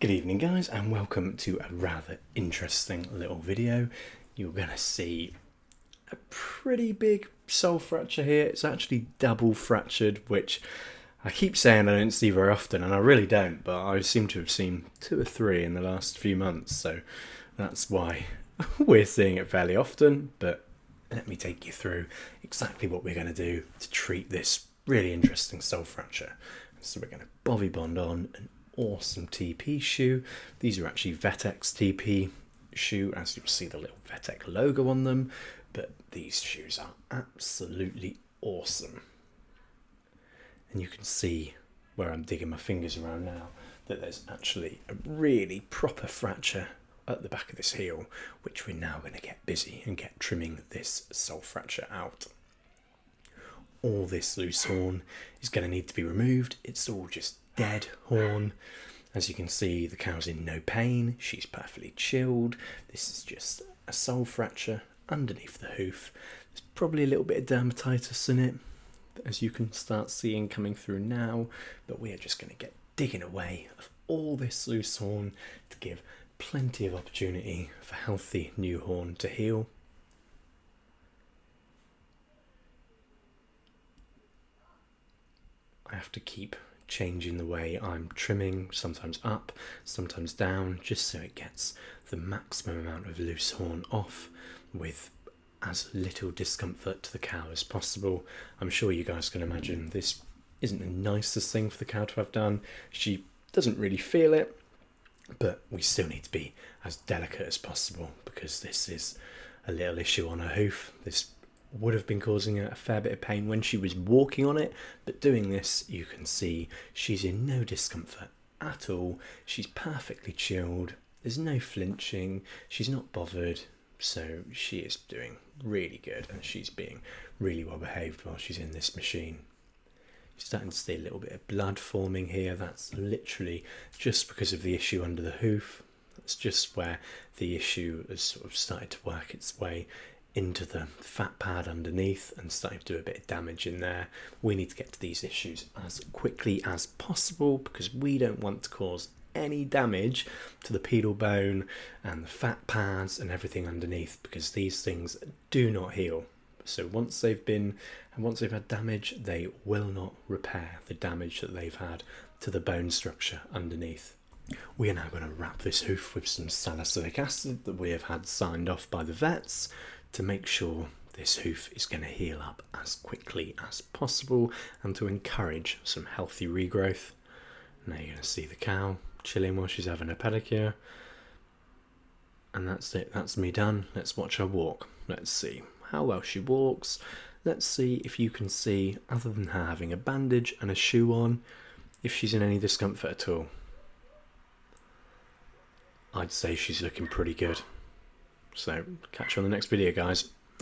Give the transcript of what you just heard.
Good evening guys, and welcome to a rather interesting little video. You're going to see a pretty big sole fracture here. It's actually double fractured, which I keep saying I don't see very often, and I really don't, but I seem to have seen 2 or 3 in the last few months, so that's why we're seeing it fairly often. But let me take you through exactly what we're going to do to treat this really interesting sole fracture. So we're going to bobby bond on an awesome TP shoe. These are actually Vetex TP shoe, as you'll see the little Vetex logo on them, but these shoes are absolutely awesome. And you can see where I'm digging my fingers around now that there's actually a really proper fracture at the back of this heel, which we're now going to get busy and get trimming this sole fracture out. All this loose horn is going to need to be removed. It's all just dead horn. As you can see, the cow's in no pain. She's perfectly chilled. This is just a sole fracture underneath the hoof. There's probably a little bit of dermatitis in it, as you can start seeing coming through now, but we are just going to get digging away of all this loose horn to give plenty of opportunity for healthy new horn to heal. I have to keep changing the way I'm trimming, sometimes up, sometimes down, just so it gets the maximum amount of loose horn off with as little discomfort to the cow as possible. I'm sure you guys can imagine this isn't the nicest thing for the cow to have done. She doesn't really feel it, but we still need to be as delicate as possible because this is a little issue on her hoof. This would have been causing her a fair bit of pain when she was walking on it, but doing this, you can see she's in no discomfort at all. She's perfectly chilled. There's no flinching. She's not bothered. So she is doing really good, and she's being really well behaved while she's in this machine. You're starting to see a little bit of blood forming here. That's literally just because of the issue under the hoof. That's just where the issue has sort of started to work its way into the fat pad underneath and starting to do a bit of damage in there. We need to get to these issues as quickly as possible because we don't want to cause any damage to the pedal bone and the fat pads and everything underneath, because these things do not heal. So once they've had damage, they will not repair the damage that they've had to the bone structure underneath. We are now going to wrap this hoof with some salicylic acid that we have had signed off by the vets to make sure this hoof is going to heal up as quickly as possible and to encourage some healthy regrowth. Now you're going to see the cow chilling while she's having a pedicure. And that's it, that's me done. Let's watch her walk. Let's see how well she walks. Let's see if you can see, other than her having a bandage and a shoe on, if she's in any discomfort at all. I'd say she's looking pretty good. So catch you on the next video, guys.